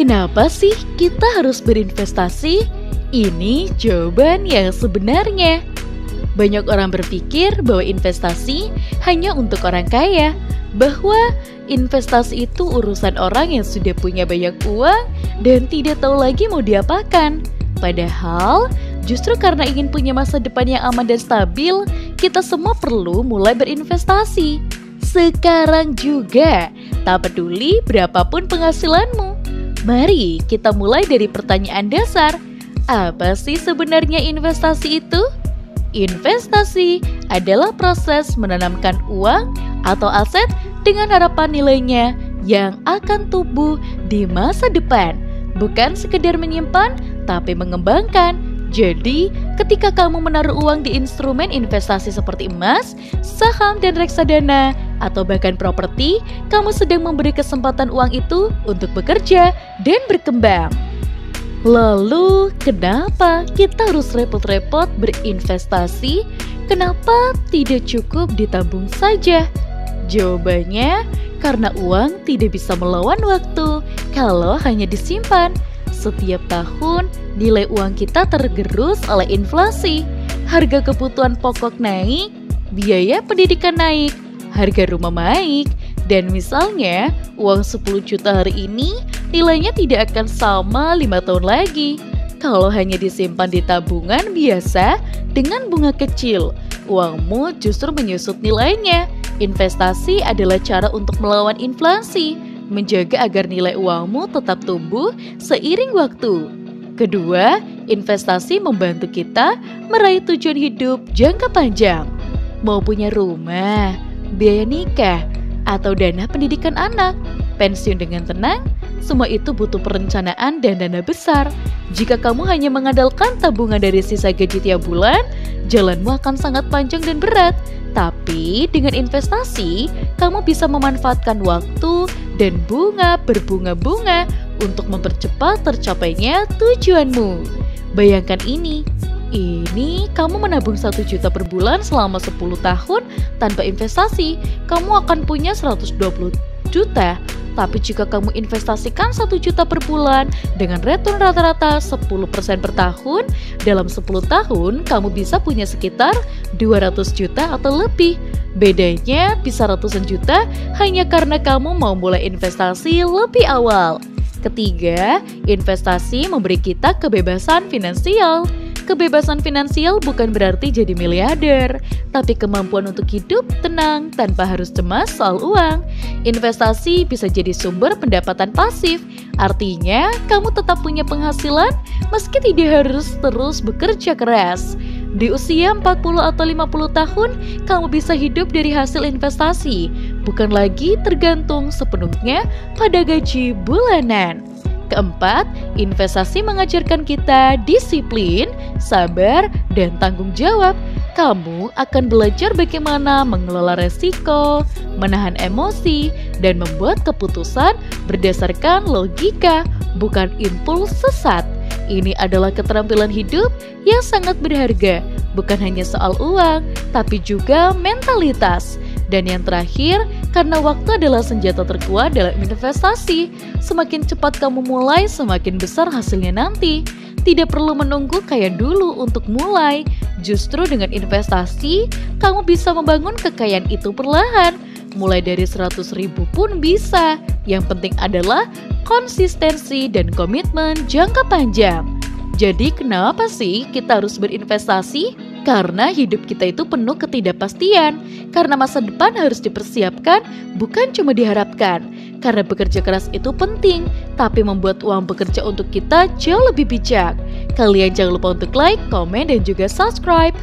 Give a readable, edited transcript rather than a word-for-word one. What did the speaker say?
Kenapa sih kita harus berinvestasi? Ini jawaban yang sebenarnya. Banyak orang berpikir bahwa investasi hanya untuk orang kaya, bahwa investasi itu urusan orang yang sudah punya banyak uang dan tidak tahu lagi mau diapakan. Padahal, justru karena ingin punya masa depan yang aman dan stabil, kita semua perlu mulai berinvestasi. Sekarang juga, tak peduli berapapun penghasilanmu. Mari kita mulai dari pertanyaan dasar. Apa sih sebenarnya investasi itu? Investasi adalah proses menanamkan uang atau aset dengan harapan nilainya yang akan tumbuh di masa depan. Bukan sekedar menyimpan, tapi mengembangkan. Jadi, ketika kamu menaruh uang di instrumen investasi seperti emas, saham dan reksadana, atau bahkan properti, kamu sedang memberi kesempatan uang itu untuk bekerja dan berkembang. Lalu, kenapa kita harus repot-repot berinvestasi? Kenapa tidak cukup ditabung saja? Jawabannya, karena uang tidak bisa melawan waktu kalau hanya disimpan. Setiap tahun, nilai uang kita tergerus oleh inflasi. Harga kebutuhan pokok naik, biaya pendidikan naik, harga rumah naik, dan misalnya uang 10 juta hari ini nilainya tidak akan sama 5 tahun lagi. Kalau hanya disimpan di tabungan biasa dengan bunga kecil, uangmu justru menyusut nilainya. Investasi adalah cara untuk melawan inflasi, menjaga agar nilai uangmu tetap tumbuh seiring waktu. Kedua, investasi membantu kita meraih tujuan hidup jangka panjang. Mau punya rumah, biaya nikah, atau dana pendidikan anak, pensiun dengan tenang, semua itu butuh perencanaan dan dana besar. Jika kamu hanya mengandalkan tabungan dari sisa gaji tiap bulan, jalanmu akan sangat panjang dan berat. Tapi dengan investasi, kamu bisa memanfaatkan waktu dan bunga berbunga-bunga untuk mempercepat tercapainya tujuanmu. Bayangkan ini kamu menabung 1 juta per bulan selama 10 tahun tanpa investasi, kamu akan punya 120 juta. Tapi jika kamu investasikan 1 juta per bulan dengan return rata-rata 10% per tahun, dalam 10 tahun kamu bisa punya sekitar 200 juta atau lebih. Bedanya bisa ratusan juta hanya karena kamu mau mulai investasi lebih awal. Ketiga, investasi memberi kita kebebasan finansial. Kebebasan finansial bukan berarti jadi miliarder, tapi kemampuan untuk hidup tenang tanpa harus cemas soal uang. Investasi bisa jadi sumber pendapatan pasif, artinya kamu tetap punya penghasilan meski tidak harus terus bekerja keras. Di usia 40 atau 50 tahun, kamu bisa hidup dari hasil investasi, bukan lagi tergantung sepenuhnya pada gaji bulanan. Keempat, investasi mengajarkan kita disiplin, sabar, dan tanggung jawab. Kamu akan belajar bagaimana mengelola resiko, menahan emosi, dan membuat keputusan berdasarkan logika, bukan impuls sesat. Ini adalah keterampilan hidup yang sangat berharga, bukan hanya soal uang, tapi juga mentalitas. Dan yang terakhir, karena waktu adalah senjata terkuat dalam investasi. Semakin cepat kamu mulai, semakin besar hasilnya nanti. Tidak perlu menunggu kayak dulu untuk mulai. Justru dengan investasi, kamu bisa membangun kekayaan itu perlahan. Mulai dari 100.000 pun bisa. Yang penting adalah konsistensi dan komitmen jangka panjang. Jadi kenapa sih kita harus berinvestasi? Karena hidup kita itu penuh ketidakpastian. Karena masa depan harus dipersiapkan, bukan cuma diharapkan. Karena bekerja keras itu penting, tapi membuat uang bekerja untuk kita jauh lebih bijak. Kalian jangan lupa untuk like, komen, dan juga subscribe.